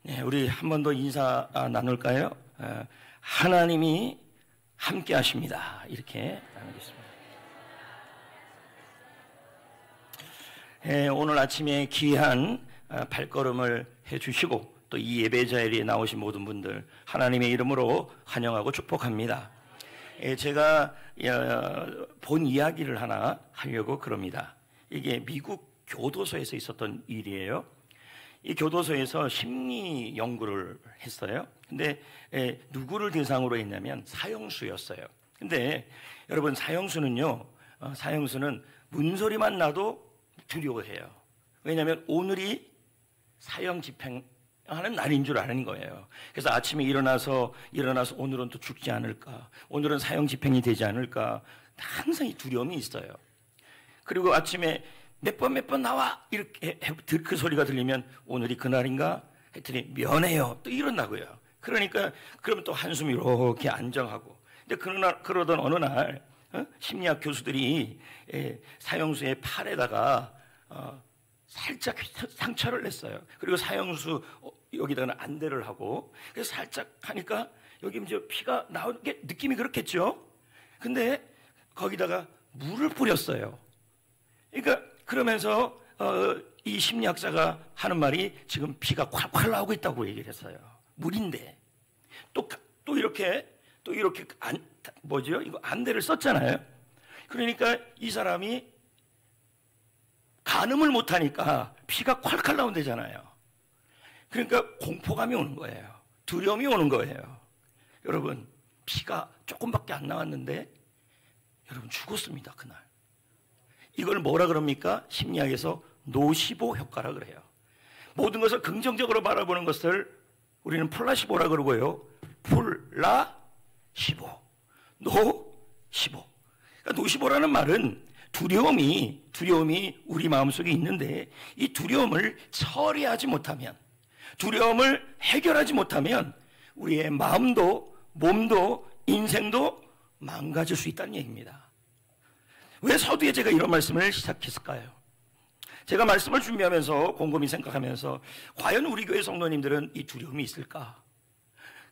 네, 우리 한 번 더 인사 나눌까요? 하나님이 함께 하십니다. 이렇게 나누겠습니다. 오늘 아침에 귀한 발걸음을 해주시고 또 이 예배 자리에 나오신 모든 분들 하나님의 이름으로 환영하고 축복합니다. 제가 본 이야기를 하나 하려고 그럽니다. 이게 미국 교도소에서 있었던 일이에요. 이 교도소에서 심리 연구를 했어요. 근데 누구를 대상으로 했냐면 사형수였어요. 근데 여러분 사형수는 문소리만 나도 두려워해요. 왜냐하면 오늘이 사형 집행하는 날인 줄 아는 거예요. 그래서 아침에 일어나서 오늘은 또 죽지 않을까, 오늘은 사형 집행이 되지 않을까, 항상 이 두려움이 있어요. 그리고 아침에 몇 번 나와 이렇게 그 소리가 들리면 오늘이 그날인가 했더니 면해요 또 이런다고요. 그러니까 그러면 또 한숨 이렇게 안정하고. 근데 그러던 어느 날 심리학 교수들이 사형수의 팔에다가 살짝 상처를 냈어요. 그리고 사형수 여기다가 안대를 하고 그래서 살짝 하니까 여기 이제 피가 나오는 게 느낌이 그렇겠죠. 근데 거기다가 물을 뿌렸어요. 그러니까 그러면서 이 심리학자가 하는 말이 지금 피가 콸콸 나오고 있다고 얘기를 했어요. 물인데 또 이렇게 이거 안대를 썼잖아요. 그러니까 이 사람이 간음을 못하니까 피가 콸콸 나온대잖아요. 그러니까 공포감이 오는 거예요. 두려움이 오는 거예요. 여러분 피가 조금밖에 안 나왔는데 여러분 죽었습니다. 그날. 이걸 뭐라 그럽니까? 심리학에서 노시보 효과라 그래요. 모든 것을 긍정적으로 바라보는 것을 우리는 플라시보라 그러고요. 플라시보, 노시보. 그러니까 노시보라는 말은 두려움이 우리 마음속에 있는데 이 두려움을 처리하지 못하면, 두려움을 해결하지 못하면 우리의 마음도 몸도 인생도 망가질 수 있다는 얘기입니다. 왜 서두에 제가 이런 말씀을 시작했을까요? 제가 말씀을 준비하면서 곰곰이 생각하면서 과연 우리 교회 성도님들은 이 두려움이 있을까?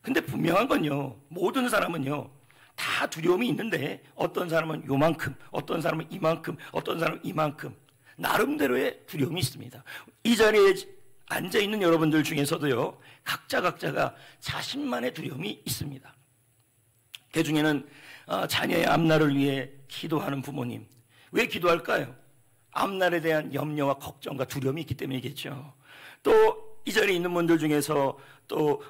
근데 분명한 건요, 모든 사람은요 다 두려움이 있는데 어떤 사람은 요만큼, 어떤 사람은 이만큼, 어떤 사람은 이만큼 나름대로의 두려움이 있습니다. 이 자리에 앉아있는 여러분들 중에서도요 각자가 자신만의 두려움이 있습니다. 그 중에는 자녀의 앞날을 위해 기도하는 부모님. 왜 기도할까요? 앞날에 대한 염려와 걱정과 두려움이 있기 때문이겠죠. 또 이 자리에 있는 분들 중에서 또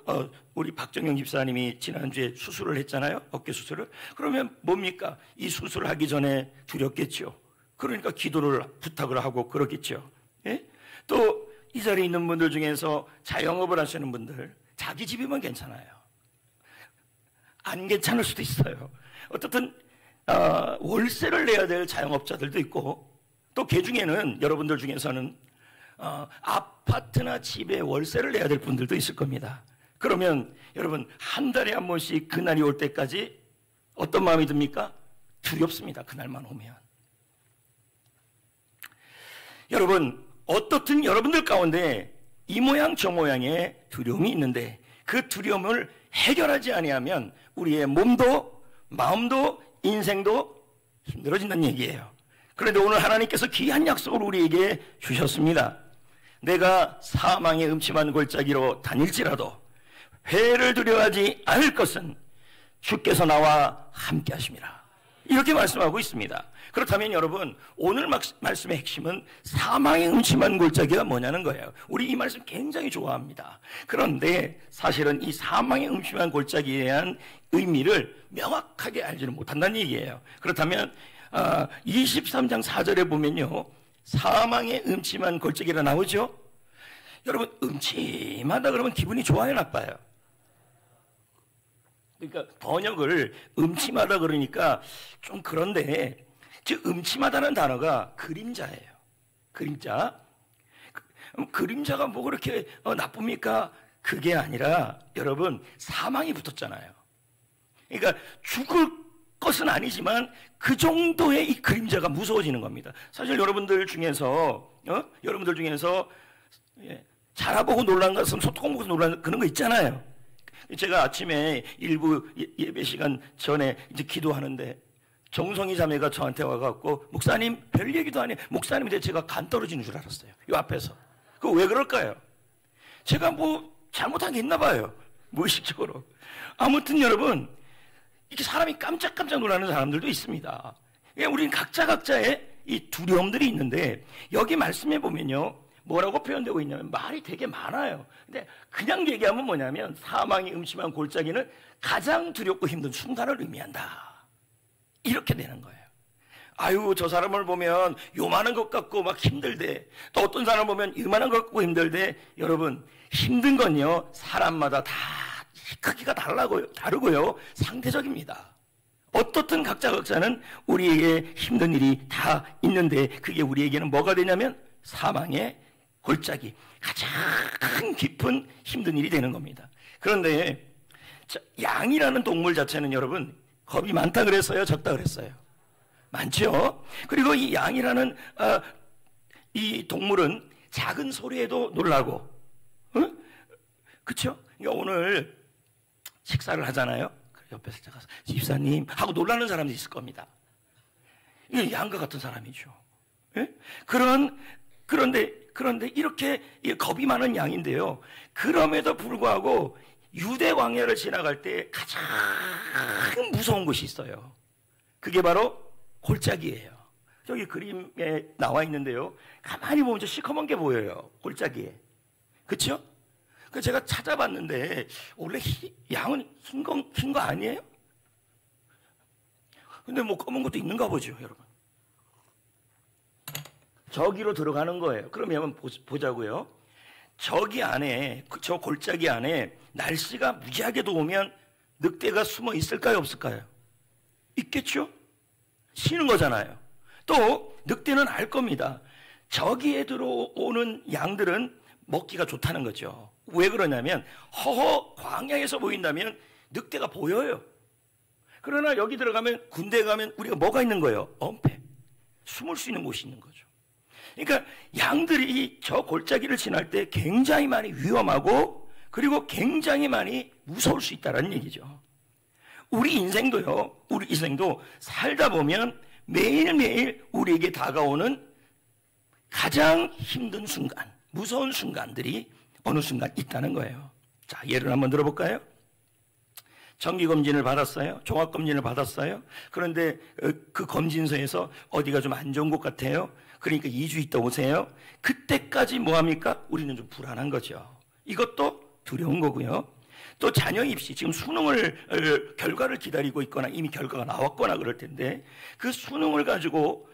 우리 박정영 집사님이 지난주에 수술을 했잖아요. 어깨 수술을. 그러면 뭡니까? 이 수술을 하기 전에 두렵겠죠. 그러니까 기도를 부탁을 하고 그러겠죠. 예? 또 이 자리에 있는 분들 중에서 자영업을 하시는 분들, 자기 집이면 괜찮아요. 안 괜찮을 수도 있어요. 어떻든 월세를 내야 될 자영업자들도 있고, 또 그 중에는 여러분들 중에서는 아파트나 집에 월세를 내야 될 분들도 있을 겁니다. 그러면 여러분 한 달에 한 번씩 그날이 올 때까지 어떤 마음이 듭니까? 두렵습니다. 그날만 오면. 여러분 어떻든 여러분들 가운데 이 모양 저 모양의 두려움이 있는데 그 두려움을 해결하지 아니하면 우리의 몸도 마음도 인생도 힘들어진다는 얘기예요. 그런데 오늘 하나님께서 귀한 약속을 우리에게 주셨습니다. 내가 사망의 음침한 골짜기로 다닐지라도 회를 두려워하지 않을 것은 주께서 나와 함께 하심이라. 이렇게 말씀하고 있습니다. 그렇다면 여러분 오늘 말씀의 핵심은 사망의 음침한 골짜기가 뭐냐는 거예요. 우리 이 말씀 굉장히 좋아합니다. 그런데 사실은 이 사망의 음침한 골짜기에 대한 의미를 명확하게 알지는 못한다는 얘기예요. 그렇다면 23장 4절에 보면요 사망의 음침한 골짜기라 나오죠. 여러분 음침하다 그러면 기분이 좋아요 나빠요? 그러니까 번역을 음침하다 그러니까 좀 그런데 즉 음침하다는 단어가 그림자예요. 그림자. 그림자가 뭐 그렇게 나쁩니까? 그게 아니라 여러분 사망이 붙었잖아요. 그러니까 죽을 것은 아니지만 그 정도의 이 그림자가 무서워지는 겁니다. 사실 여러분들 중에서 자라보고 놀란 것은 소뚜껑 보고 놀란 그런 거 있잖아요. 제가 아침에 일부 예배 시간 전에 이제 기도하는데 정성희 자매가 저한테 와갖고 목사님 별 얘기도 안 해. 목사님한테 제가 간 떨어지는 줄 알았어요. 요 앞에서. 그거 왜 그럴까요? 제가 뭐 잘못한 게 있나 봐요. 무의식적으로. 아무튼 여러분 이렇게 사람이 깜짝깜짝 놀라는 사람들도 있습니다. 우리는 각자의 이 두려움들이 있는데 여기 말씀해 보면요. 뭐라고 표현되고 있냐면 말이 되게 많아요. 근데 그냥 얘기하면 뭐냐면 사망이 음침한 골짜기는 가장 두렵고 힘든 순간을 의미한다. 이렇게 되는 거예요. 아유 저 사람을 보면 요만한 것 같고 막 힘들대. 또 어떤 사람을 보면 요만한 것 같고 힘들대. 여러분 힘든 건요 사람마다 다 크기가 다르고요 상대적입니다. 어떻든 각자는 우리에게 힘든 일이 다 있는데 그게 우리에게는 뭐가 되냐면 사망의 골짜기, 가장 깊은 힘든 일이 되는 겁니다. 그런데 양이라는 동물 자체는 여러분 겁이 많다 그랬어요? 적다 그랬어요? 많죠. 그리고 이 양이라는 이 동물은 작은 소리에도 놀라고, 그렇죠? 그러니까 오늘 식사를 하잖아요. 옆에서 제가 집사님 하고 놀라는 사람이 있을 겁니다. 이게 양과 같은 사람이죠. 예? 그런데 이렇게 겁이 많은 양인데요. 그럼에도 불구하고 유대 광야를 지나갈 때 가장 무서운 곳이 있어요. 그게 바로 골짜기예요. 저기 그림에 나와 있는데요. 가만히 보면 저 시커먼 게 보여요. 골짜기에. 그렇죠? 그래서 제가 찾아봤는데 원래 양은 흰 거 아니에요? 근데 뭐 검은 것도 있는가 보죠, 여러분. 저기로 들어가는 거예요. 그러면 보자고요. 저기 안에, 저 골짜기 안에 날씨가 무지하게 더우면 늑대가 숨어 있을까요, 없을까요? 있겠죠? 쉬는 거잖아요. 또 늑대는 알 겁니다. 저기에 들어오는 양들은 먹기가 좋다는 거죠. 왜 그러냐면 허허 광야에서 보인다면 늑대가 보여요. 그러나 여기 들어가면 군대에 가면 우리가 뭐가 있는 거예요? 엄폐. 숨을 수 있는 곳이 있는 거죠. 그러니까 양들이 저 골짜기를 지날 때 굉장히 많이 위험하고 그리고 굉장히 많이 무서울 수 있다는 얘기죠. 우리 인생도 살다 보면 매일매일 우리에게 다가오는 가장 힘든 순간, 무서운 순간들이 어느 순간 있다는 거예요. 자, 예를 한번 들어볼까요? 정기검진을 받았어요. 종합검진을 받았어요. 그런데 그 검진소에서 어디가 좀 안 좋은 것 같아요. 그러니까 2주 있다 오세요. 그때까지 뭐합니까? 우리는 좀 불안한 거죠. 이것도 두려운 거고요. 또 자녀 입시, 지금 수능을 결과를 기다리고 있거나 이미 결과가 나왔거나 그럴 텐데 그 수능을 가지고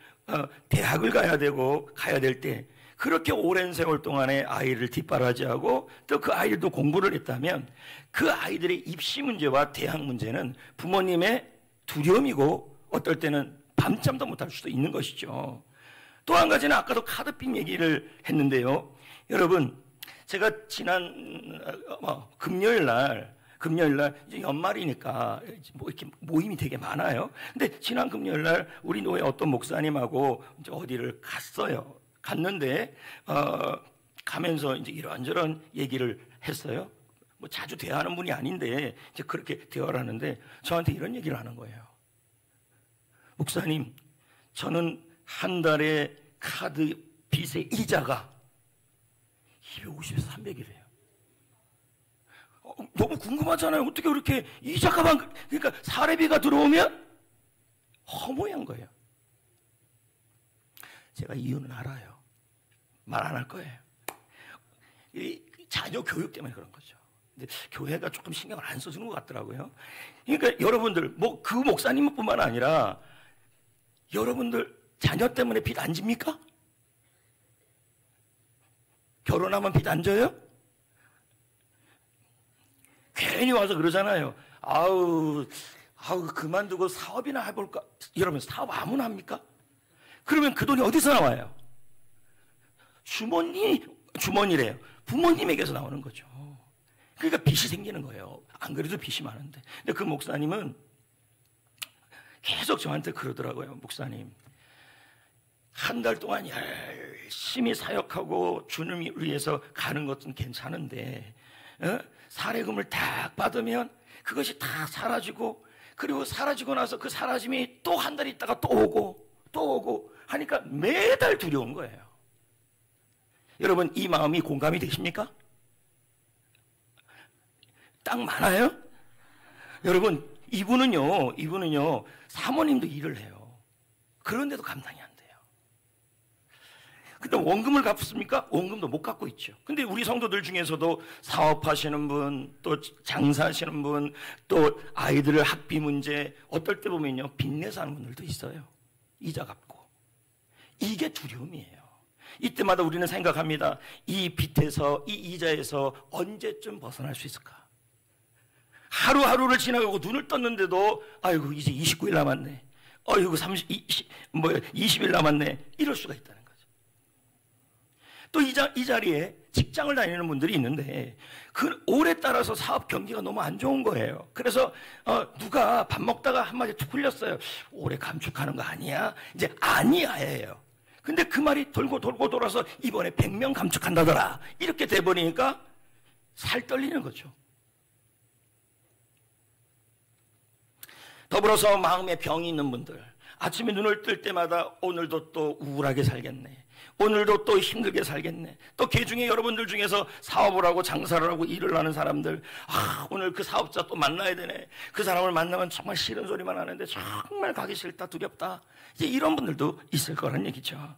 대학을 가야 될 때 그렇게 오랜 세월 동안에 아이를 뒷바라지하고 또 그 아이들도 공부를 했다면 그 아이들의 입시 문제와 대학 문제는 부모님의 두려움이고 어떨 때는 밤잠도 못할 수도 있는 것이죠. 또 한 가지는 아까도 카드빚 얘기를 했는데요. 여러분, 제가 지난 금요일 날 이제 연말이니까 뭐 이렇게 모임이 되게 많아요. 근데 지난 금요일 날 우리 노회 어떤 목사님하고 이제 어디를 갔는데 가면서 이제 이런저런 얘기를 했어요. 뭐 자주 대화하는 분이 아닌데 이제 그렇게 대화를 하는데 저한테 이런 얘기를 하는 거예요. 목사님, 저는 한 달에 카드 빚의 이자가 250에서 300이래요. 너무 궁금하잖아요. 어떻게 그렇게 이자가 그러니까 사례비가 들어오면 허무한 거예요. 제가 이유는 알아요. 말 안 할 거예요. 이 자녀 교육 때문에 그런 거죠. 근데 교회가 조금 신경을 안 써주는 것 같더라고요. 그러니까 여러분들 뭐 그 목사님뿐만 아니라 여러분들 자녀 때문에 빚 안 집니까? 결혼하면 빚 안 져요? 괜히 와서 그러잖아요. 아우 그만두고 사업이나 해볼까? 이러면서 사업 아무나 합니까? 그러면 그 돈이 어디서 나와요? 주머니래요. 부모님에게서 나오는 거죠. 그러니까 빚이 생기는 거예요. 안 그래도 빚이 많은데. 근데 그 목사님은 계속 저한테 그러더라고요. 목사님, 한 달 동안 열심히 사역하고 주님을 위해서 가는 것은 괜찮은데 사례금을 딱 받으면 그것이 다 사라지고, 그리고 사라지고 나서 그 사라짐이 또 한 달 있다가 또 오고 하니까 매달 두려운 거예요. 여러분, 이 마음이 공감이 되십니까? 딱 많아요? 여러분, 이분은요 사모님도 일을 해요. 그런데도 감당이 안 돼요. 근데 원금을 갚습니까? 원금도 못 갚고 있죠. 근데 우리 성도들 중에서도 사업하시는 분, 또 장사하시는 분, 또 아이들의 학비 문제, 어떨 때 보면요 빚내 사는 분들도 있어요. 이자 갚고. 이게 두려움이에요. 이때마다 우리는 생각합니다. 이 빚에서, 이 이자에서 언제쯤 벗어날 수 있을까? 하루하루를 지나가고 눈을 떴는데도 아이고 이제 29일 남았네, 아이고 20일 남았네, 이럴 수가 있다는 거죠. 또 이 자리에 직장을 다니는 분들이 있는데 그 올해 따라서 사업 경기가 너무 안 좋은 거예요. 그래서 누가 밥 먹다가 한마디 툭 흘렸어요. 올해 감축하는 거 아니야? 이제 아니야예요. 근데 그 말이 돌고 돌아서 이번에 100명 감축한다더라, 이렇게 돼버리니까 살 떨리는 거죠. 더불어서 마음에 병이 있는 분들, 아침에 눈을 뜰 때마다 오늘도 또 우울하게 살겠네, 오늘도 또 힘들게 살겠네. 또 개중에 여러분들 중에서 사업을 하고 장사를 하고 일을 하는 사람들, 오늘 그 사업자 또 만나야 되네, 그 사람을 만나면 정말 싫은 소리만 하는데 정말 가기 싫다, 두렵다, 이제 이런 분들도 있을 거란 얘기죠.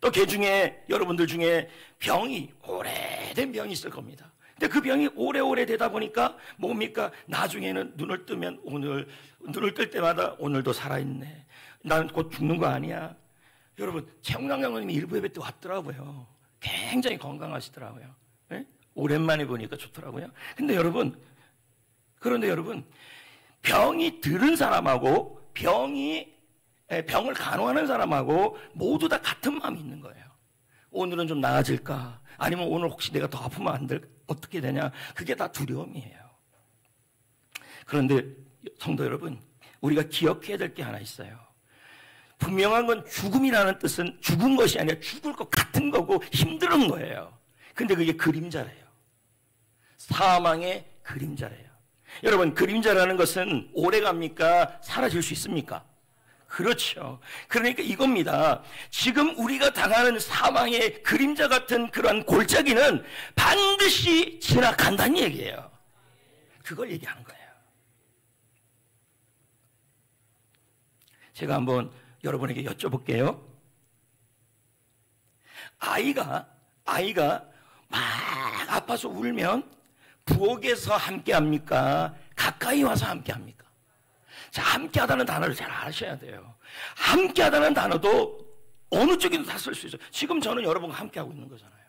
또 개중에 여러분들 중에 병이, 오래된 병이 있을 겁니다. 근데 그 병이 오래오래 되다 보니까 뭡니까? 나중에는 눈을 뜨면 눈을 뜰 때마다 오늘도 살아있네, 나는 곧 죽는 거 아니야. 여러분, 최홍남 장로님이 일부 예배 때 왔더라고요. 굉장히 건강하시더라고요. 네? 오랜만에 보니까 좋더라고요. 그런데 여러분, 병이 들은 사람하고 병을 간호하는 사람하고 모두 다 같은 마음이 있는 거예요. 오늘은 좀 나아질까? 아니면 오늘 혹시 내가 더 아프면 어떻게 되냐? 그게 다 두려움이에요. 그런데 성도 여러분, 우리가 기억해야 될 게 하나 있어요. 분명한 건 죽음이라는 뜻은 죽은 것이 아니라 죽을 것 같은 거고 힘든 거예요. 근데 그게 그림자래요. 사망의 그림자래요. 여러분, 그림자라는 것은 오래 갑니까? 사라질 수 있습니까? 그렇죠. 그러니까 이겁니다. 지금 우리가 당하는 사망의 그림자 같은 그러한 골짜기는 반드시 지나간다는 얘기예요. 그걸 얘기하는 거예요. 제가 한번 여러분에게 여쭤볼게요. 아이가 막 아파서 울면 부엌에서 함께 합니까? 가까이 와서 함께 합니까? 자, 함께 하다는 단어를 잘 아셔야 돼요. 함께 하다는 단어도 어느 쪽에도 다 쓸 수 있어요. 지금 저는 여러분과 함께 하고 있는 거잖아요.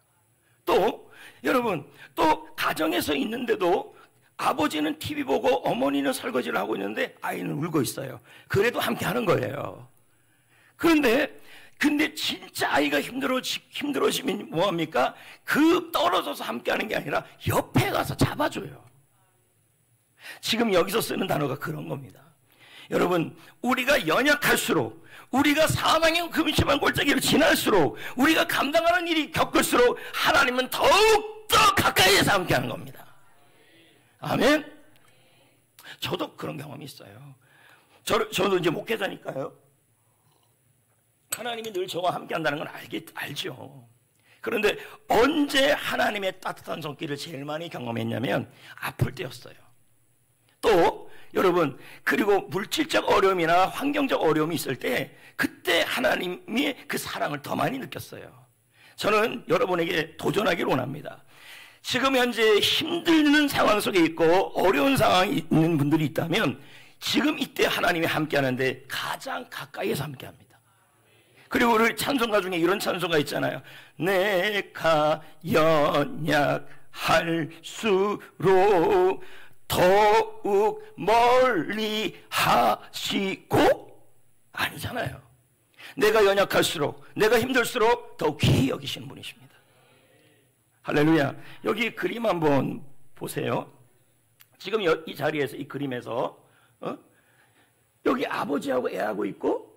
또 여러분, 또 가정에서 있는데도 아버지는 TV 보고 어머니는 설거지를 하고 있는데 아이는 울고 있어요. 그래도 함께 하는 거예요. 근데 진짜 아이가 힘들어지면 뭐합니까? 그 떨어져서 함께 하는 게 아니라 옆에 가서 잡아줘요. 지금 여기서 쓰는 단어가 그런 겁니다. 여러분, 우리가 연약할수록, 우리가 사망의 금심한 골짜기를 지날수록, 우리가 감당하는 일이 겪을수록 하나님은 더욱더 가까이에서 함께하는 겁니다. 아멘. 저도 그런 경험이 있어요. 저도 이제 목회자니까요. 하나님이 늘 저와 함께한다는 건 알죠. 그런데 언제 하나님의 따뜻한 손길을 제일 많이 경험했냐면 아플 때였어요. 또 여러분, 그리고 물질적 어려움이나 환경적 어려움이 있을 때 그때 하나님이 그 사랑을 더 많이 느꼈어요. 저는 여러분에게 도전하기를 원합니다. 지금 현재 힘든 상황 속에 있고 어려운 상황이 있는 분들이 있다면 지금 이때 하나님이 함께하는데 가장 가까이에서 함께합니다. 그리고 우리 찬송가 중에 이런 찬송가 있잖아요. 내가 연약할수록 더욱 멀리 하시고, 아니잖아요. 내가 연약할수록, 내가 힘들수록 더욱 귀히 여기시는 분이십니다. 할렐루야. 여기 그림 한번 보세요. 지금 이 자리에서, 이 그림에서 여기 아버지하고 애하고 있고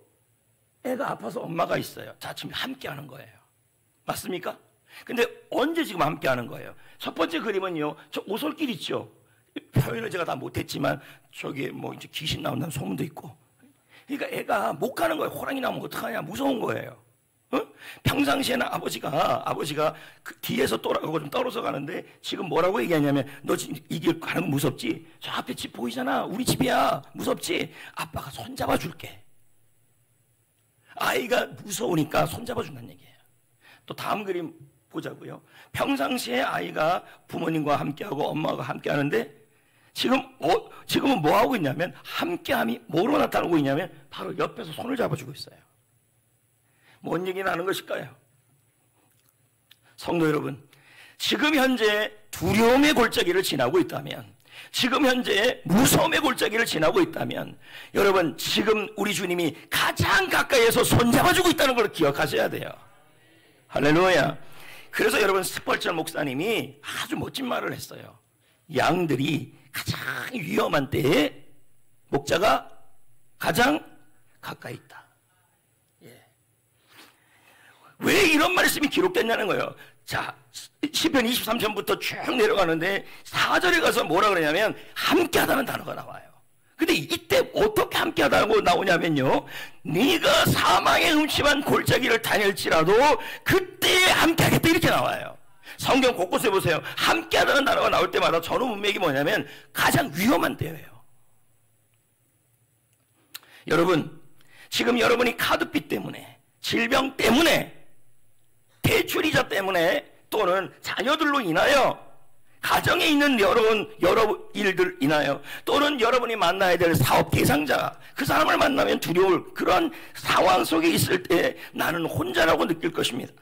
애가 아파서 엄마가 있어요. 자, 지금 함께 하는 거예요. 맞습니까? 근데 언제 지금 함께 하는 거예요? 첫 번째 그림은요, 저 오솔길 있죠? 표현을 제가 다 못했지만, 저기 뭐 이제 귀신 나온다는 소문도 있고. 그러니까 애가 못 가는 거예요. 호랑이 나오면 어떡하냐. 무서운 거예요. 어? 평상시에는 아버지가 그 뒤에서 또라고 좀 떨어져 가는데, 지금 뭐라고 얘기하냐면, 너 지금 이 길 가는 거 무섭지? 저 앞에 집 보이잖아. 우리 집이야. 무섭지? 아빠가 손잡아 줄게. 아이가 무서우니까 손잡아 준다는 얘기예요. 또 다음 그림 보자고요. 평상시에 아이가 부모님과 함께하고 엄마가 함께하는데, 지금은 뭐 하고 있냐면, 함께함이 뭐로 나타나고 있냐면 바로 옆에서 손을 잡아주고 있어요. 뭔 얘기 나는 것일까요? 성도 여러분, 지금 현재 두려움의 골짜기를 지나고 있다면, 지금 현재 무서움의 골짜기를 지나고 있다면, 여러분 지금 우리 주님이 가장 가까이에서 손잡아주고 있다는 걸 기억하셔야 돼요. 할렐루야. 그래서 여러분 스펄전 목사님이 아주 멋진 말을 했어요. 양들이 가장 위험한 때에 목자가 가장 가까이 있다. 예. 왜 이런 말씀이 기록됐냐는 거예요. 자, 시편 23편부터 쭉 내려가는데 4절에 가서 뭐라 그러냐면 함께하다는 단어가 나와요. 근데 이때 어떻게 함께하다고 나오냐면요, 네가 사망의 음침한 골짜기를 다닐지라도 그때 함께하겠다 이렇게 나와요. 성경 곳곳에 보세요. 함께하다는 단어가 나올 때마다 전후 문맥이 뭐냐면 가장 위험한 때예요. 여러분, 지금 여러분이 카드빚 때문에, 질병 때문에, 대출이자 때문에, 또는 자녀들로 인하여, 가정에 있는 여러 일들 인하여, 또는 여러분이 만나야 될 사업 대상자, 그 사람을 만나면 두려울 그런 상황 속에 있을 때 나는 혼자라고 느낄 것입니다.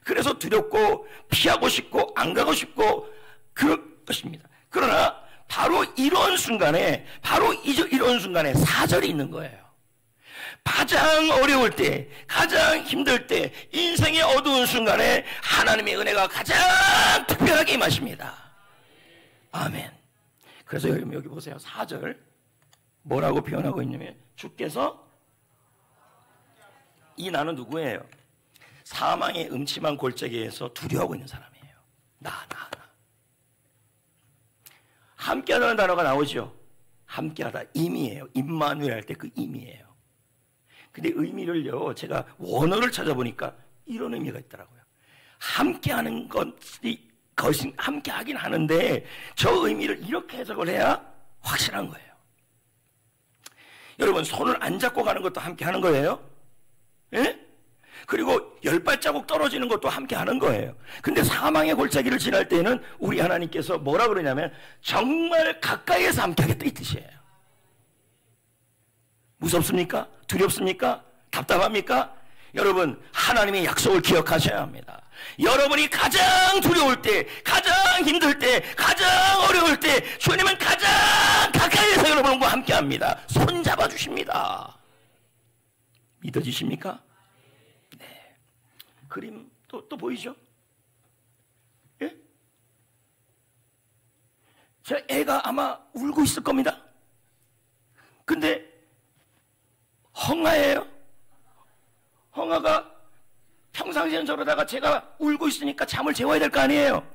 그래서 두렵고 피하고 싶고 안 가고 싶고 그럴 것입니다. 그러나 바로 이런 순간에, 이런 순간에 4절이 있는 거예요. 가장 어려울 때, 가장 힘들 때, 인생의 어두운 순간에 하나님의 은혜가 가장 특별하게 임하십니다. 아멘. 그래서 여기 보세요. 4절 뭐라고 표현하고 있냐면, 주께서, 이 나는 누구예요? 사망의 음침한 골짜기에서 두려워하고 있는 사람이에요. 나. 함께하다는 단어가 나오죠. 함께하다, 임이에요. 임마누엘 할 때 그 임이에요. 근데 의미를요, 제가 원어를 찾아보니까 이런 의미가 있더라고요. 함께하는 것이 함께하긴 하는데 저 의미를 이렇게 해석을 해야 확실한 거예요. 여러분, 손을 안 잡고 가는 것도 함께하는 거예요. 예? 그리고 10발자국 떨어지는 것도 함께하는 거예요. 근데 사망의 골짜기를 지날 때는 우리 하나님께서 뭐라 그러냐면 정말 가까이에서 함께하겠다 이 뜻이에요. 무섭습니까? 두렵습니까? 답답합니까? 여러분, 하나님의 약속을 기억하셔야 합니다. 여러분이 가장 두려울 때, 가장 힘들 때, 가장 어려울 때 주님은 가장 가까이에서 여러분과 함께합니다. 손잡아 주십니다. 믿어지십니까? 네. 그림 또 보이죠? 예? 제 애가 아마 울고 있을 겁니다. 근데 헝아예요. 헝아가 평상시엔 저러다가 제가 울고 있으니까 잠을 재워야 될 거 아니에요.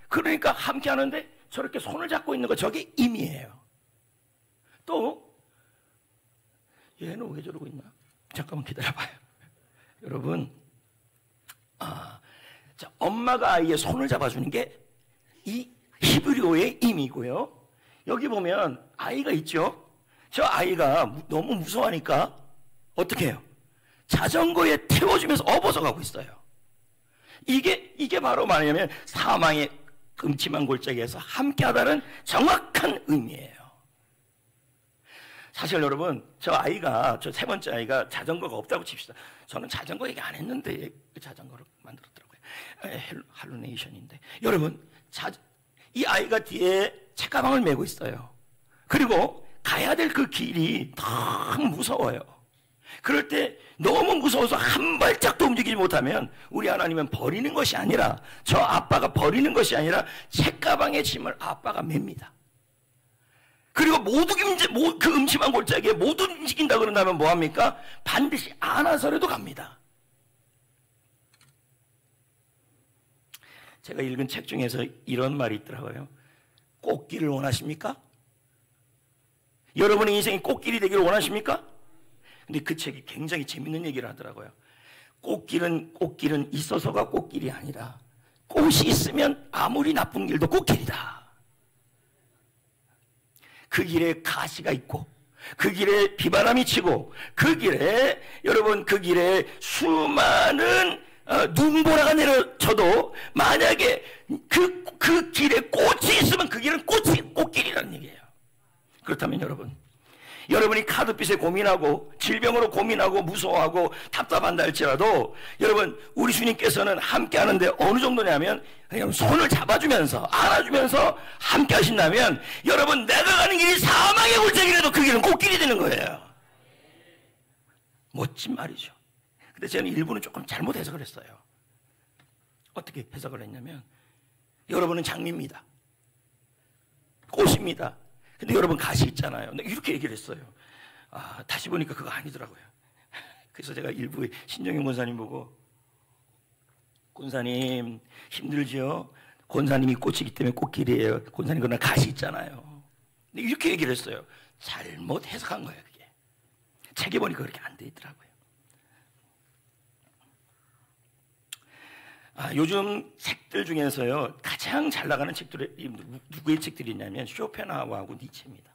그러니까 함께 하는데 저렇게 손을 잡고 있는 거, 저게 임이에요. 또 얘는 왜 저러고 있나? 잠깐만 기다려봐요. 여러분, 자, 엄마가 아이의 손을 잡아주는 게 이 히브리어의 임이고요. 여기 보면 아이가 있죠. 저 아이가 너무 무서워하니까 어떻게 해요? 자전거에 태워주면서 업어서 가고 있어요. 이게 바로 뭐냐면 사망의 음침한 골짜기에서 함께하다는 정확한 의미예요. 사실 여러분, 저 세 번째 아이가 자전거가 없다고 칩시다. 저는 자전거 얘기 안 했는데 자전거를 만들었더라고요. 할루네이션인데. 여러분, 이 아이가 뒤에 책가방을 메고 있어요. 그리고 가야 될 그 길이 너무 무서워요. 그럴 때 너무 무서워서 한 발짝도 움직이지 못하면 우리 하나님은 버리는 것이 아니라, 저 아빠가 버리는 것이 아니라 책가방의 짐을 아빠가 맵니다. 그리고 그 음침한 골짜기에 못 움직인다 그런다면 뭐합니까? 반드시 안아서라도 갑니다. 제가 읽은 책 중에서 이런 말이 있더라고요. 꽃길을 원하십니까? 여러분의 인생이 꽃길이 되기를 원하십니까? 근데 그 책이 굉장히 재밌는 얘기를 하더라고요. 꽃길은 있어서가 꽃길이 아니라 꽃이 있으면 아무리 나쁜 길도 꽃길이다. 그 길에 가시가 있고 그 길에 비바람이 치고 그 길에 수많은 눈보라가 내려쳐도 만약에 그 길에 꽃이 있으면 그 길은 꽃길이라는 얘기예요. 그렇다면 여러분이 카드빚에 고민하고 질병으로 고민하고 무서워하고 답답한다 할지라도 여러분, 우리 주님께서는 함께 하는데 어느 정도냐면 그냥 손을 잡아주면서 안아주면서 함께 하신다면 여러분, 내가 가는 길이 사망의 골짜기라도 그 길은 꽃길이 되는 거예요. 멋진 말이죠. 근데 저는 일부는 조금 잘못 해석을 했어요. 어떻게 해석을 했냐면, 여러분은 장미입니다. 꽃입니다. 근데 여러분 가시 있잖아요. 이렇게 얘기를 했어요. 다시 보니까 그거 아니더라고요. 그래서 제가 일부 신정영 권사님 보고, 권사님 힘들죠? 권사님이 꽃이기 때문에 꽃길이에요. 권사님 그러나 가시 있잖아요. 근데 이렇게 얘기를 했어요. 잘못 해석한 거예요. 그게 책에 보니까 그렇게 안 돼 있더라고요. 요즘 책들 중에서요 가장 잘 나가는 책들이 누구의 책들이 있냐면 쇼펜하우어하고 니체입니다.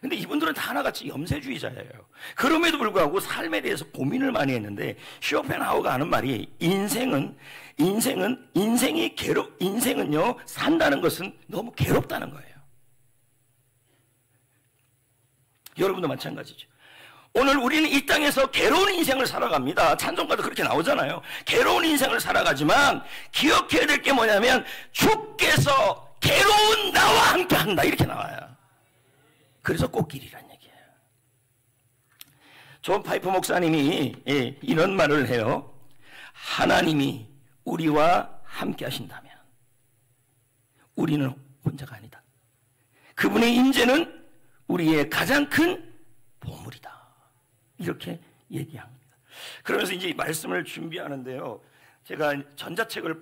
근데 이분들은 다 하나같이 염세주의자예요. 그럼에도 불구하고 삶에 대해서 고민을 많이 했는데, 쇼펜하우어가 하는 말이 인생은요 산다는 것은 너무 괴롭다는 거예요. 여러분도 마찬가지죠. 오늘 우리는 이 땅에서 괴로운 인생을 살아갑니다. 찬송가도 그렇게 나오잖아요. 괴로운 인생을 살아가지만 기억해야 될 게 뭐냐면, 주께서 괴로운 나와 함께 한다, 이렇게 나와요. 그래서 꽃길이란 얘기예요. 존 파이프 목사님이 이런 말을 해요. 하나님이 우리와 함께 하신다면 우리는 혼자가 아니다. 그분의 임재는 우리의 가장 큰 보물이다, 이렇게 얘기합니다. 그러면서 이제 말씀을 준비하는데요, 제가 전자책을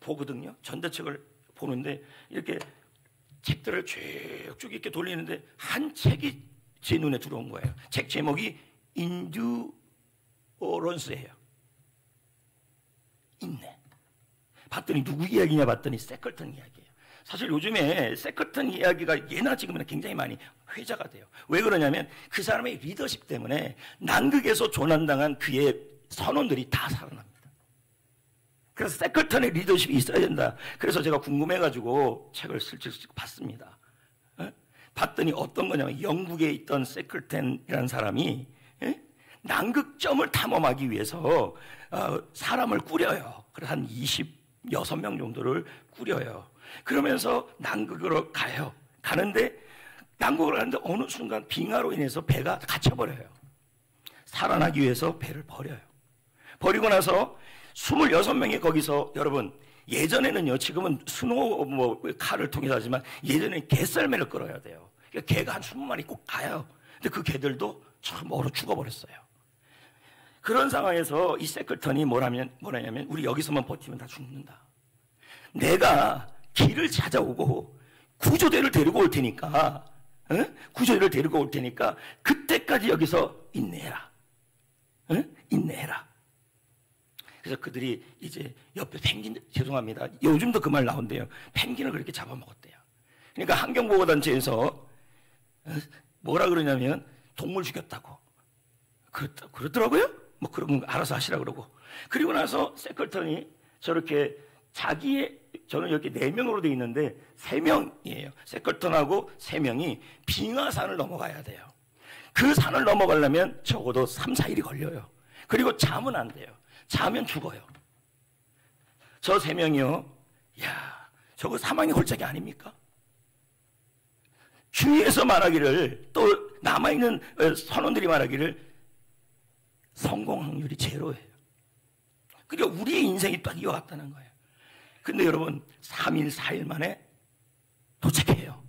보거든요. 전자책을 보는데 이렇게 책들을 쭉쭉 이렇게 돌리는데 한 책이 제 눈에 들어온 거예요. 책 제목이 인듀어런스예요. 인내. 봤더니 누구 이야기냐 봤더니 세클턴 이야기예요. 사실 요즘에 세클턴 이야기가 예나 지금은 굉장히 많이 회자가 돼요. 왜 그러냐면 그 사람의 리더십 때문에 난극에서 조난당한 그의 선원들이 다 살아납니다. 그래서 세클턴의 리더십이 있어야 된다. 그래서 제가 궁금해가지고 책을 슬쩍 봤습니다. 봤더니 어떤 거냐면, 영국에 있던 세클턴이라는 사람이 난극점을 탐험하기 위해서 사람을 꾸려요. 그래서 한 26명 정도를 꾸려요. 그러면서 난극으로 가요. 가는데 난국을 가는데 어느 순간 빙하로 인해서 배가 갇혀버려요. 살아나기 위해서 배를 버려요. 버리고 나서 26명이 거기서, 여러분 예전에는요, 지금은 스노우 칼을 통해서 하지만 예전에는 개썰매를 끌어야 돼요. 그러니까 개가 한 20마리 꼭 가요. 근데 그 개들도 참 얼어 죽어버렸어요. 그런 상황에서 이 세클턴이 뭐라냐면 우리 여기서만 버티면 다 죽는다. 내가 길을 찾아오고 구조대를 데리고 올 테니까, 구조대를 데리고 올 테니까 그때까지 여기서 인내해라. 인내해라. 그래서 그들이 이제 옆에 펭귄, 죄송합니다, 요즘도 그 말 나온대요. 펭귄을 그렇게 잡아먹었대요. 그러니까 환경보호단체에서 뭐라 그러냐면 동물 죽였다고 그러더라고요. 뭐 그런 거 알아서 하시라 그러고. 그리고 나서 세클턴이 저렇게 저는 이렇게 4명으로 돼 있는데 3명이에요. 세클턴하고 3명이 빙하산을 넘어가야 돼요. 그 산을 넘어가려면 적어도 3, 4일이 걸려요. 그리고 자면 안 돼요. 자면 죽어요. 저 3명이요. 야, 저거 사망의 골짜기 아닙니까? 주위에서 말하기를, 또 남아있는 선원들이 말하기를 성공 확률이 제로예요. 그리고 우리의 인생이 딱 이와 같다는 거예요. 근데 여러분 3일, 4일 만에 도착해요.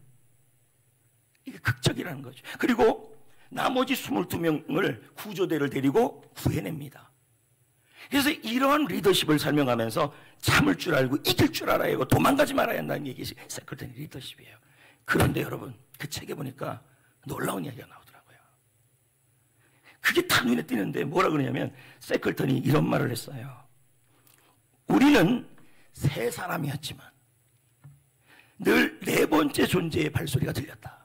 극적이라는 거죠. 그리고 나머지 22명을 구조대를 데리고 구해냅니다. 그래서 이러한 리더십을 설명하면서 참을 줄 알고 이길 줄 알아야 하고 도망가지 말아야 한다는 얘기가 세클턴의 리더십이에요. 그런데 여러분, 그 책에 보니까 놀라운 이야기가 나오더라고요. 그게 다 눈에 띄는데 뭐라 그러냐면 세클턴이 이런 말을 했어요. 우리는 세 사람이었지만 늘 네 번째 존재의 발소리가 들렸다.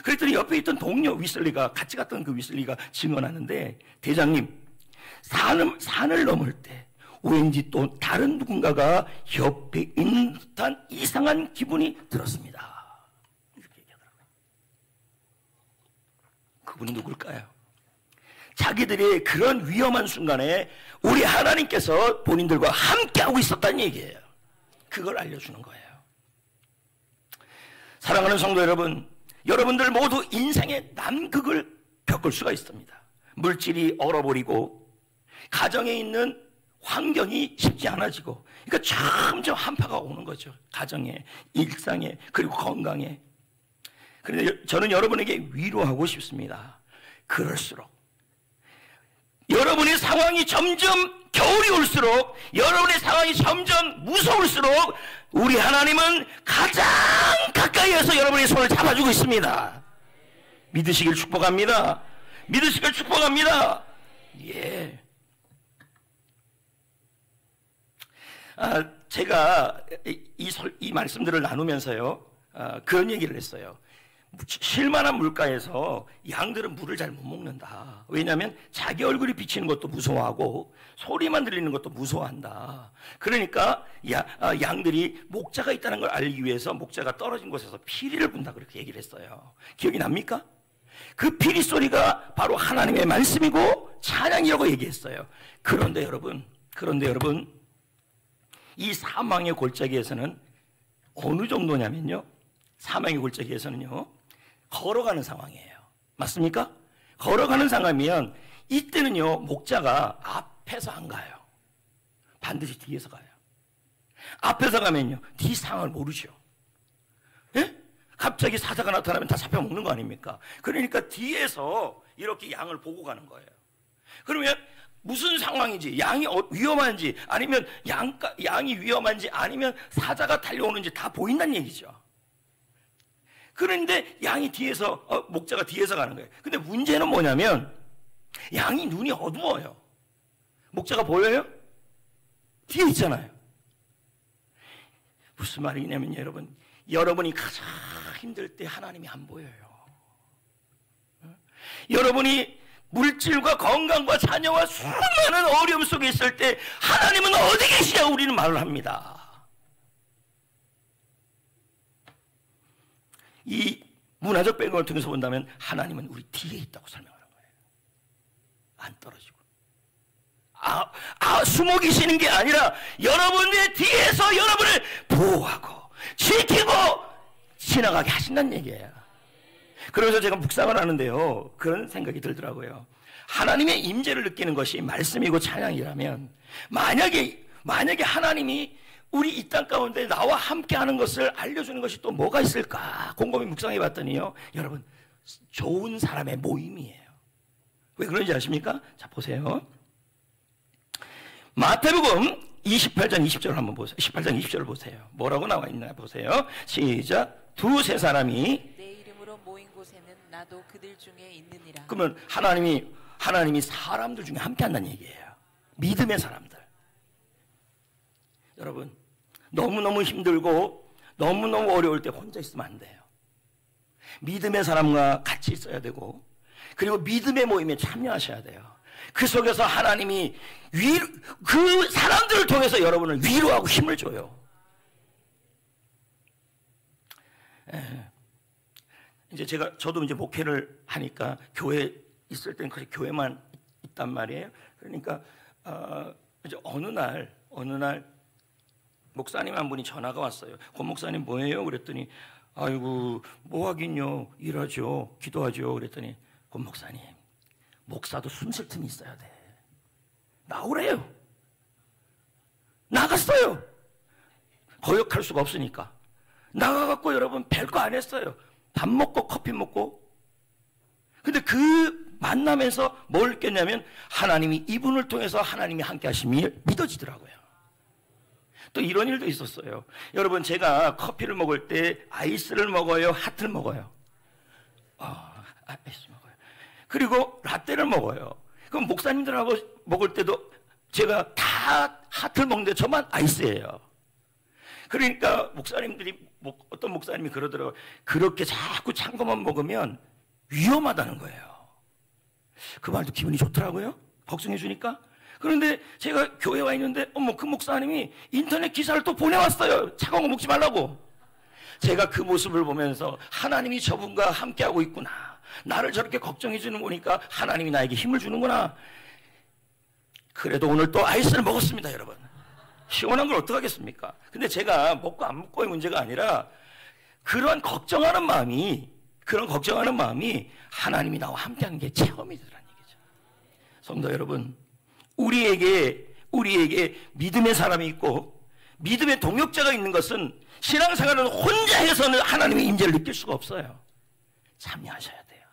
그랬더니 옆에 있던 동료 위슬리가, 같이 갔던 그 위슬리가 증언하는데, 대장님, 산을 넘을 때 왠지 또 다른 누군가가 옆에 있는 듯한 이상한 기분이 들었습니다. 이렇게 얘기하더라고요. 그분이 누굴까요? 자기들의 그런 위험한 순간에 우리 하나님께서 본인들과 함께하고 있었다는 얘기예요. 그걸 알려주는 거예요. 사랑하는 성도 여러분, 여러분들 모두 인생의 난극을 겪을 수가 있습니다. 물질이 얼어버리고 가정에 있는 환경이 쉽지 않아지고, 그러니까 점점 한파가 오는 거죠. 가정에, 일상에, 그리고 건강에. 그런데 저는 여러분에게 위로하고 싶습니다. 그럴수록 여러분의 상황이 점점 겨울이 올수록, 여러분의 상황이 점점 무서울수록 우리 하나님은 가장 가까이에서 여러분의 손을 잡아주고 있습니다. 믿으시길 축복합니다. 믿으시길 축복합니다. 예. 제가 이 말씀들을 나누면서요, 그런 얘기를 했어요. 쉴만한 물가에서 양들은 물을 잘 못 먹는다. 왜냐하면 자기 얼굴이 비치는 것도 무서워하고 소리만 들리는 것도 무서워한다. 그러니까 양들이 목자가 있다는 걸 알기 위해서 목자가 떨어진 곳에서 피리를 분다, 그렇게 얘기를 했어요. 기억이 납니까? 그 피리 소리가 바로 하나님의 말씀이고 찬양이라고 얘기했어요. 그런데 여러분, 이 사망의 골짜기에서는 어느 정도냐면요, 사망의 골짜기에서는요, 걸어가는 상황이에요. 맞습니까? 걸어가는 상황이면 이때는요, 목자가 앞에서 안 가요. 반드시 뒤에서 가요. 앞에서 가면요, 뒤 상황을 모르죠. 예? 갑자기 사자가 나타나면 다 잡혀먹는 거 아닙니까? 그러니까 뒤에서 이렇게 양을 보고 가는 거예요. 그러면 무슨 상황인지, 양이 위험한지, 아니면 양이 위험한지, 아니면 사자가 달려오는지 다 보인다는 얘기죠. 그런데 양이 뒤에서, 목자가 뒤에서 가는 거예요. 근데 문제는 뭐냐면 양이 눈이 어두워요. 목자가 보여요? 뒤에 있잖아요. 무슨 말이냐면 여러분이 가장 힘들 때 하나님이 안 보여요. 여러분이 물질과 건강과 자녀와 수많은 어려움 속에 있을 때 하나님은 어디 계시냐고 우리는 말을 합니다. 이 문화적 배경을 통해서 본다면 하나님은 우리 뒤에 있다고 설명하는 거예요. 안 떨어지고. 숨어 계시는 게 아니라 여러분의 뒤에서 여러분을 보호하고 지키고 지나가게 하신다는 얘기예요. 그래서 제가 묵상을 하는데요, 그런 생각이 들더라고요. 하나님의 임재를 느끼는 것이 말씀이고 찬양이라면, 만약에 하나님이 우리 이 땅 가운데 나와 함께 하는 것을 알려주는 것이 또 뭐가 있을까 곰곰이 묵상해 봤더니요, 여러분, 좋은 사람의 모임이에요. 왜 그런지 아십니까? 자, 보세요. 마태복음 28장 20절을 한번 보세요. 18장 20절을 보세요. 뭐라고 나와 있나 보세요. 시작. 두세 사람이 내 이름으로 모인 곳에는 나도 그들 중에 있느니라. 그러면 하나님이 사람들 중에 함께 한다는 얘기예요. 믿음의 사람들. 여러분, 너무너무 힘들고 너무너무 어려울 때 혼자 있으면 안 돼요. 믿음의 사람과 같이 있어야 되고, 그리고 믿음의 모임에 참여하셔야 돼요. 그 속에서 하나님이 그 사람들을 통해서 여러분을 위로하고 힘을 줘요. 이제 저도 이제 목회를 하니까 교회 있을 때는 그렇게 교회만 있단 말이에요. 그러니까 이제 어느 날 목사님 한 분이 전화가 왔어요. 권 목사님 뭐예요? 그랬더니 아이고 뭐 하긴요, 일하죠, 기도하죠. 그랬더니 권 목사님, 목사도 숨쉴 틈이 있어야 돼. 나오래요. 나갔어요. 거역할 수가 없으니까 나가갖고 여러분 별거 안 했어요. 밥 먹고 커피 먹고. 근데 그 만남에서 뭘 느꼈냐면 하나님이 이분을 통해서 하나님이 함께 하심이 믿어지더라고요. 또 이런 일도 있었어요. 여러분, 제가 커피를 먹을 때 아이스를 먹어요, 핫을 먹어요? 아이스 먹어요. 그리고 라떼를 먹어요. 그럼 목사님들하고 먹을 때도 제가 다 핫을 먹는데 저만 아이스예요. 그러니까 목사님들이, 어떤 목사님이 그러더라고요. 그렇게 자꾸 찬 것만 먹으면 위험하다는 거예요. 그 말도 기분이 좋더라고요. 걱정해 주니까. 그런데 제가 교회 와 있는데 그 목사님이 인터넷 기사를 또 보내왔어요. 차가운 거 먹지 말라고. 제가 그 모습을 보면서 하나님이 저분과 함께하고 있구나, 나를 저렇게 걱정해 주는 거니까 하나님이 나에게 힘을 주는구나. 그래도 오늘 또 아이스를 먹었습니다. 여러분, 시원한 걸 어떡하겠습니까? 근데 제가 먹고 안 먹고의 문제가 아니라 그런 걱정하는 마음이 하나님이 나와 함께하는 게 체험이더라는 얘기죠. 성도 여러분, 우리에게 믿음의 사람이 있고 믿음의 동역자가 있는 것은 신앙생활은 혼자 해서는 하나님의 임재를 느낄 수가 없어요. 참여하셔야 돼요.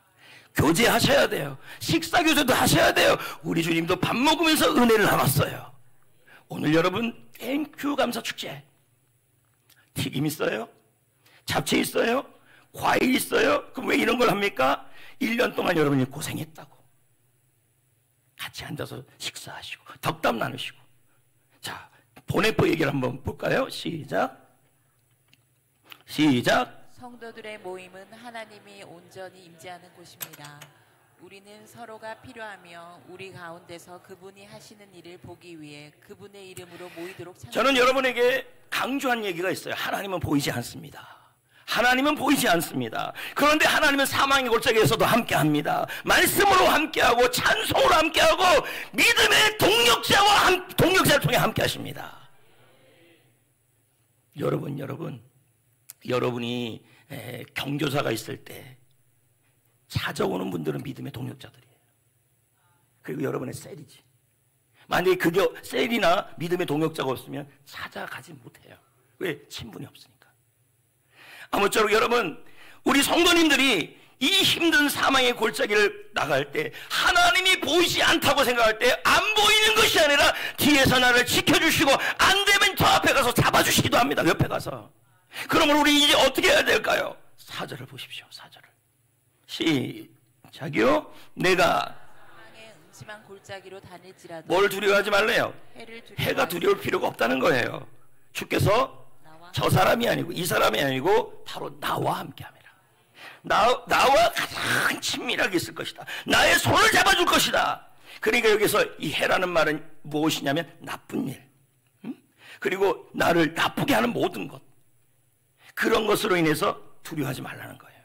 교제하셔야 돼요. 식사교제도 하셔야 돼요. 우리 주님도 밥 먹으면서 은혜를 나눴어요. 오늘 여러분 땡큐 감사 축제, 튀김 있어요? 잡채 있어요? 과일 있어요? 그럼 왜 이런 걸 합니까? 1년 동안 여러분이 고생했다고. 같이 앉아서 식사하시고 덕담 나누시고. 자, 보내포 얘기를 한번 볼까요? 시작. 성도들의 모임은 하나님이 온전히 임재하는 곳입니다. 우리는 서로가 필요하며 우리 가운데서 그분이 하시는 일을 보기 위해 그분의 이름으로 모이도록 찾는. 저는 여러분에게 강조한 얘기가 있어요. 하나님은 보이지 않습니다. 하나님은 보이지 않습니다. 그런데 하나님은 사망의 골짜기에서도 함께합니다. 말씀으로 함께하고 찬송으로 함께하고 믿음의 동역자를 통해 함께하십니다. 여러분이 경조사가 있을 때 찾아오는 분들은 믿음의 동역자들이에요. 그리고 여러분의 셀이지. 만약에 그게 셀이나 믿음의 동역자가 없으면 찾아가지 못해요. 왜? 친분이 없으니까. 아무쪼록 여러분, 우리 성도님들이 이 힘든 사망의 골짜기를 나갈 때 하나님이 보이지 않다고 생각할 때 안 보이는 것이 아니라 뒤에서 나를 지켜주시고 안 되면 저 앞에 가서 잡아주시기도 합니다. 옆에 가서. 그러면 우리 이제 어떻게 해야 될까요? 4절을 보십시오. 4절을 시작이요. 내가 사망의 음침한 골짜기로 다닐지라도 뭘 두려워하지 말래요? 해가 두려울 필요가 없다는 거예요. 주께서 저 사람이 아니고 이 사람이 아니고 바로 나와 함께합니다. 나와 가장 친밀하게 있을 것이다. 나의 손을 잡아줄 것이다. 그러니까 여기서 이 해라는 말은 무엇이냐면 나쁜 일, 그리고 나를 나쁘게 하는 모든 것, 그런 것으로 인해서 두려워하지 말라는 거예요.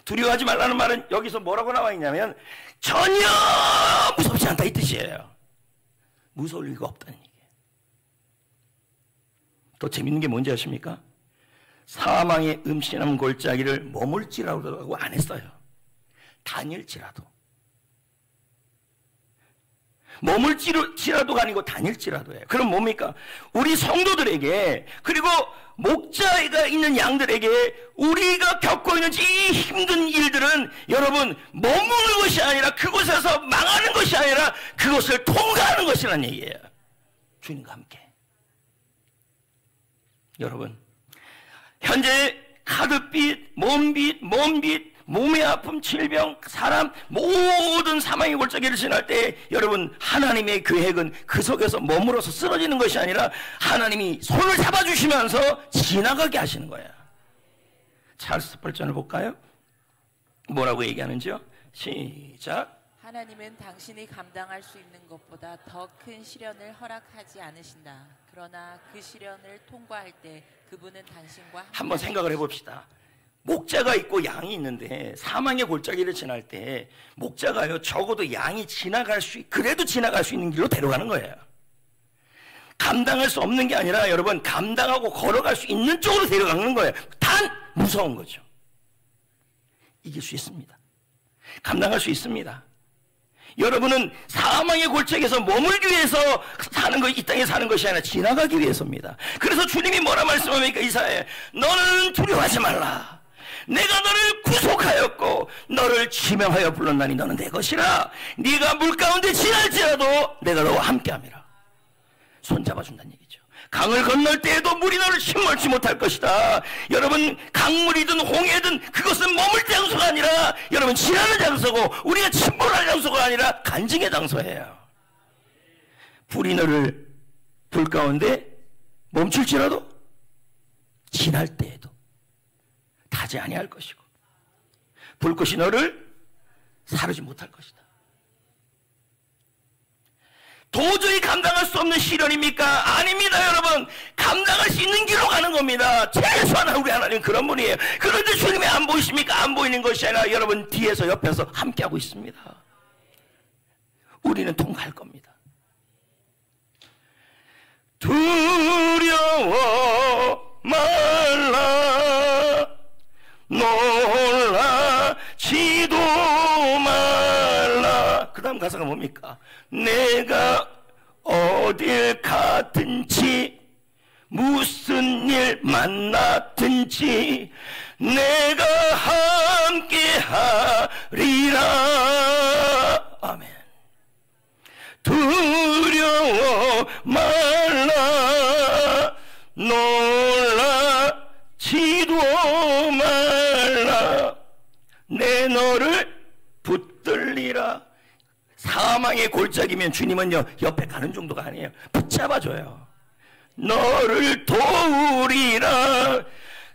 두려워하지 말라는 말은 여기서 뭐라고 나와 있냐면 전혀 무섭지 않다 이 뜻이에요. 무서울 리가 없다는 얘기예요. 또 재밌는 게 뭔지 아십니까? 사망의 음침한 골짜기를 머물지라도 안 했어요. 다닐지라도. 머물지라도가 아니고 다닐지라도예요. 그럼 뭡니까? 우리 성도들에게, 그리고 목자가 있는 양들에게 우리가 겪고 있는 이 힘든 일들은 여러분 머무는 것이 아니라, 그곳에서 망하는 것이 아니라 그것을 통과하는 것이라는 얘기예요. 주님과 함께. 여러분, 현재 카드빚, 몸빚, 몸의 아픔, 질병, 사람, 모든 사망의 골짜기를 지날 때 여러분, 하나님의 계획은 그 속에서 머물러서 쓰러지는 것이 아니라 하나님이 손을 잡아주시면서 지나가게 하시는 거예요. 찰스 스펄전을 볼까요? 뭐라고 얘기하는지요? 시작. 하나님은 당신이 감당할 수 있는 것보다 더 큰 시련을 허락하지 않으신다. 그러나 그 시련을 통과할 때 그분은 당신과 한번 생각을 해봅시다. 목자가 있고 양이 있는데 사망의 골짜기를 지날 때 목자가요, 적어도 양이 그래도 지나갈 수 있는 길로 데려가는 거예요. 감당할 수 없는 게 아니라 여러분, 감당하고 걸어갈 수 있는 쪽으로 데려가는 거예요. 단 무서운 거죠. 이길 수 있습니다. 감당할 수 있습니다. 여러분은 사망의 골짜기에서 머물기 위해서 사는 것, 이 땅에 사는 것이 아니라 지나가기 위해서입니다. 그래서 주님이 뭐라 말씀합니까? 이사야에 너는 두려워하지 말라. 내가 너를 구속하였고 너를 지명하여 불렀나니 너는 내 것이라. 네가 물 가운데 지날지라도 내가 너와 함께함이라. 손잡아준다는 얘기죠. 강을 건널 때에도 물이 너를 침몰치 못할 것이다. 여러분, 강물이든 홍해든 그것은 머물 장소가 아니라 여러분 지나는 장소고 우리가 침몰할 장소가 아니라 간증의 장소예요. 불이 너를 불 가운데 멈출지라도 지날 때에도 타지 아니할 것이고 불꽃이 너를 사르지 못할 것이다. 도저히 감당할 수 없는 시련입니까? 아닙니다, 여러분. 감당할 수 있는 길로 가는 겁니다. 최소한 우리 하나님 그런 분이에요. 그런데 주님이 안 보이십니까? 안 보이는 것이 아니라 여러분 뒤에서 옆에서 함께하고 있습니다. 우리는 통과할 겁니다. 두려워 말라, 놀라지도 말라. 그 다음 가사가 뭡니까? 내가 어딜 가든지 무슨 일 만나든지 내가 함께 하리라. 아멘. 두려워 말라, 놀라지도 말라. 내 너를 붙들리라. 사망의 골짜기면 주님은요 옆에 가는 정도가 아니에요. 붙잡아줘요. 너를 도우리라.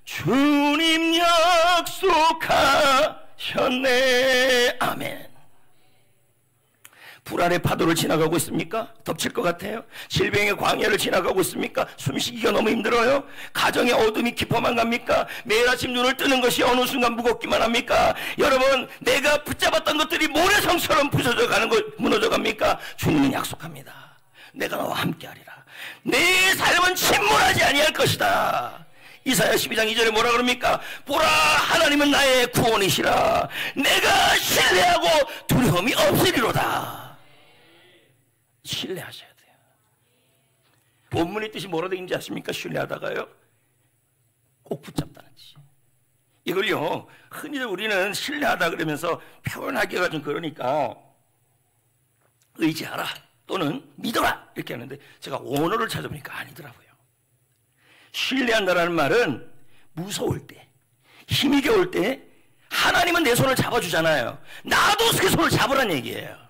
주님 약속하셨네. 아멘. 불안의 파도를 지나가고 있습니까? 덮칠 것 같아요? 질병의 광야를 지나가고 있습니까? 숨쉬기가 너무 힘들어요? 가정의 어둠이 깊어만 갑니까? 매일 아침 눈을 뜨는 것이 어느 순간 무겁기만 합니까? 여러분, 내가 붙잡았던 것들이 모래성처럼 부서져 가는 것, 무너져 갑니까? 주님은 약속합니다. 내가 너와 함께하리라. 내 삶은 침몰하지 아니할 것이다. 이사야 12장 2절에 뭐라 그럽니까? 보라, 하나님은 나의 구원이시라. 내가 신뢰하고 두려움이 없으리로다. 신뢰하셔야 돼요. 본문의 뜻이 뭐라 되어 있는지 아십니까? 신뢰하다가요 꼭 붙잡다는 뜻이. 이걸요 흔히들 우리는 신뢰하다 그러면서 표현하기가 좀 그러니까 의지하라 또는 믿어라 이렇게 하는데, 제가 원어를 찾아보니까 아니더라고요. 신뢰한다라는 말은 무서울 때, 힘이 겨울 때 하나님은 내 손을 잡아주잖아요. 나도 그 손을 잡으라는 얘기예요.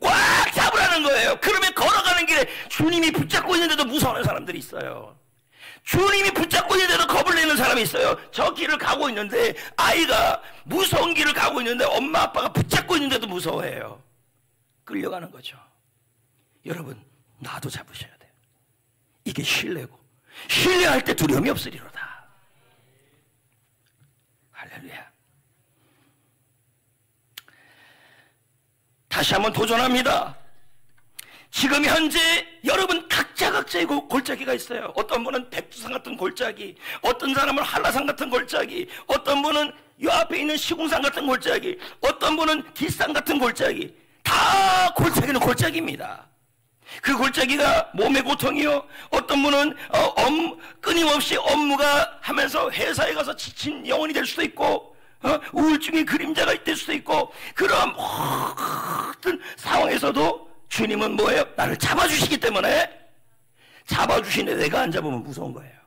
꽉 잡으라는 거예요. 그러면 걸어가는 길에 주님이 붙잡고 있는데도 무서워하는 사람들이 있어요. 주님이 붙잡고 있는데도 겁을 내는 사람이 있어요. 저 길을 가고 있는데, 아이가 무서운 길을 가고 있는데 엄마 아빠가 붙잡고 있는데도 무서워해요. 끌려가는 거죠. 여러분, 나도 잡으셔야 돼요. 이게 신뢰고, 신뢰할 때 두려움이 없으리로다. 할렐루야. 다시 한번 도전합니다. 지금 현재 여러분 각자의 골짜기가 있어요. 어떤 분은 백두산 같은 골짜기, 어떤 사람은 한라산 같은 골짜기, 어떤 분은 요 앞에 있는 시궁산 같은 골짜기, 어떤 분은 뒷산 같은 골짜기. 다 골짜기는 골짜기입니다. 그 골짜기가 몸의 고통이요, 어떤 분은 끊임없이 업무가 하면서 회사에 가서 지친 영혼이 될 수도 있고, 우울증의 그림자가 될 수도 있고, 그런 모든 상황에서도 주님은 뭐예요? 나를 잡아주시기 때문에, 잡아주시는데 내가 안 잡으면 무서운 거예요.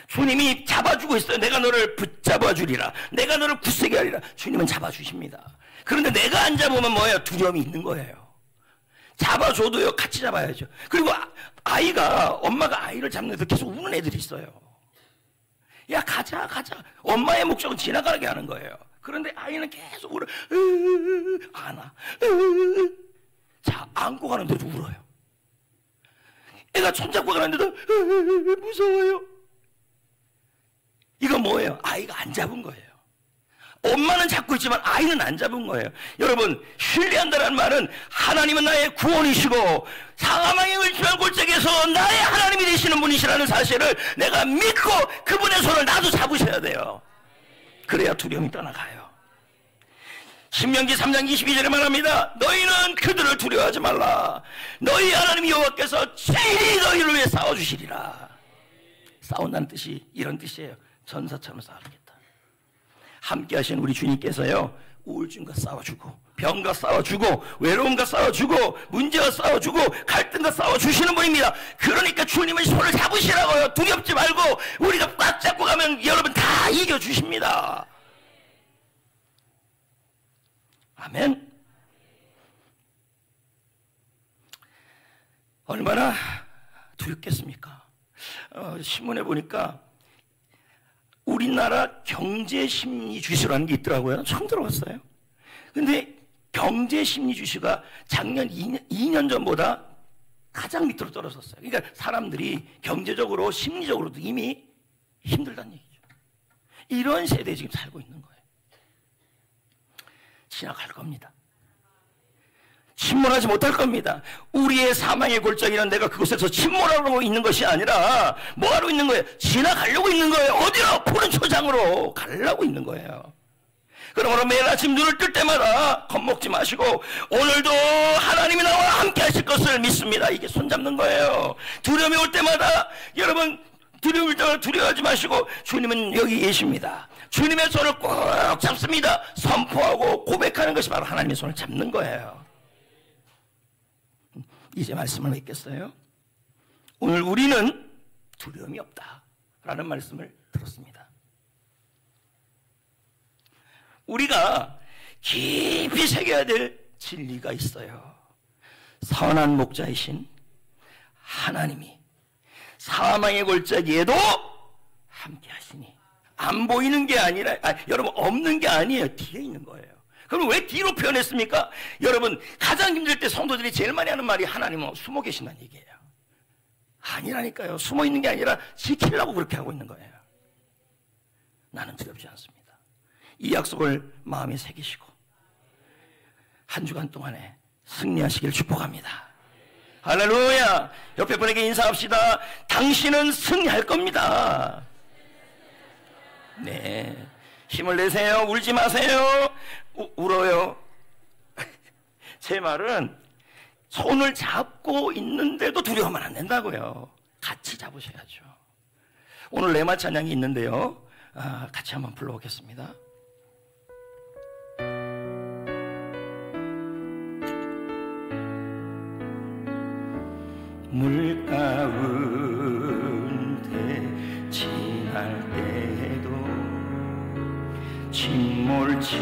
주님이 잡아주고 있어요. 내가 너를 붙잡아 주리라. 내가 너를 굳세게 하리라. 주님은 잡아주십니다. 그런데 내가 안 잡으면 뭐예요? 두려움이 있는 거예요. 잡아줘도요 같이 잡아야죠. 그리고 엄마가 아이를 잡는데도 계속 우는 애들이 있어요. 야 가자. 엄마의 목적은 지나가게 하는 거예요. 그런데 아이는 계속 울어. 안아. 자, 안고 가는데도 울어요. 애가 손잡고 가는데도 무서워요. 이건 뭐예요? 아이가 안 잡은 거예요. 엄마는 잡고 있지만 아이는 안 잡은 거예요. 여러분, 신뢰한다는 말은 하나님은 나의 구원이시고 사망의 을지한 골짜기에서 나의 하나님이 되시는 분이시라는 사실을 내가 믿고 그분의 손을 나도 잡으셔야 돼요. 그래야 두려움이 떠나가요. 신명기 3장 22절에 말합니다. 너희는 그들을 두려워하지 말라. 너희 하나님 여호와께서 친히 너희를 위해 싸워주시리라. 싸운다는 뜻이 이런 뜻이에요. 전사처럼 싸우겠다. 함께 하신 우리 주님께서요, 우울증과 싸워주고 병과 싸워주고 외로움과 싸워주고 문제와 싸워주고 갈등과 싸워주시는 분입니다. 그러니까 주님은 손을 잡으시라고요. 두렵지 말고 우리가 꽉 잡고 가면 여러분 다 이겨주십니다. 아멘. 얼마나 두렵겠습니까? 신문에 보니까 우리나라 경제심리주시라는 게 있더라고요. 처음 들어봤어요. 근데 경제심리주시가 작년 2년 전보다 가장 밑으로 떨어졌어요. 그러니까 사람들이 경제적으로 심리적으로도 이미 힘들다는 얘기죠. 이런 세대에 지금 살고 있는 거예요. 지나갈 겁니다. 침몰하지 못할 겁니다. 우리의 사망의 골짜기는 내가 그곳에서 침몰하고 있는 것이 아니라 뭐하러 있는 거예요? 지나가려고 있는 거예요. 어디로? 푸른 초장으로 가려고 있는 거예요. 그러므로 매일 아침 눈을 뜰 때마다 겁먹지 마시고 오늘도 하나님이 나와 함께 하실 것을 믿습니다. 이게 손잡는 거예요. 두려움이 올 때마다 여러분 두려움일 때마다 두려워하지 마시고 주님은 여기 계십니다. 주님의 손을 꼭 잡습니다. 선포하고 고백하는 것이 바로 하나님의 손을 잡는 거예요. 이제 말씀을 맺겠어요. 오늘 우리는 두려움이 없다라는 말씀을 들었습니다. 우리가 깊이 새겨야 될 진리가 있어요. 선한 목자이신 하나님이 사망의 골짜기에도 함께 하시니 안 보이는 게 아니라 여러분 없는 게 아니에요. 뒤에 있는 거예요. 그럼 왜 뒤로 표현했습니까? 여러분 가장 힘들 때 성도들이 제일 많이 하는 말이 하나님은 숨어 계신다는 얘기예요. 아니라니까요. 숨어 있는 게 아니라 지키려고 그렇게 하고 있는 거예요. 나는 두렵지 않습니다. 이 약속을 마음에 새기시고 한 주간 동안에 승리하시길 축복합니다. 할렐루야. 옆에 분에게 인사합시다. 당신은 승리할 겁니다. 네, 힘을 내세요. 울지 마세요. 울어요. 제 말은 손을 잡고 있는데도 두려워하면 안 된다고요. 같이 잡으셔야죠. 오늘 내말 찬양이 있는데요, 같이 한번 불러보겠습니다. 물 가운데 지날 때도 침몰치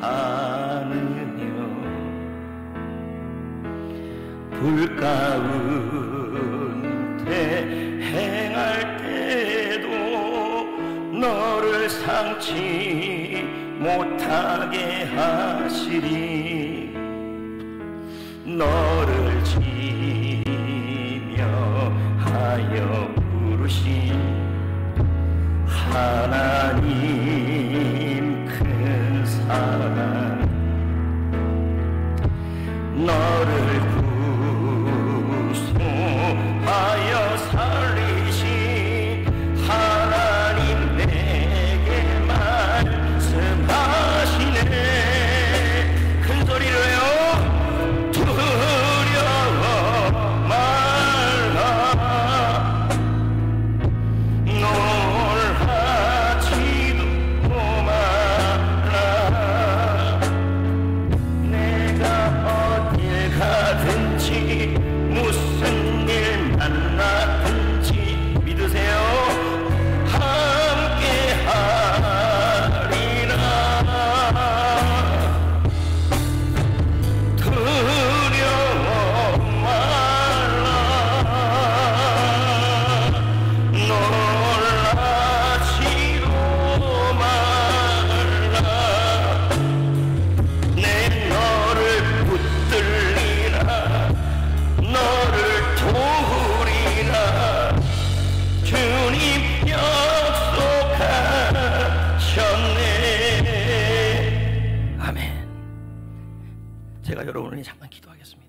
않으며 불 가운데 행할 때도 너를 상치 못하게 하시리. 너를 지며 하여 부르신 하나님 큰 사랑, 너를 구속하여 살리신 하나님 내게 말씀하시네. 큰 소리로 해요. 제가 여러분을 잠깐 기도하겠습니다.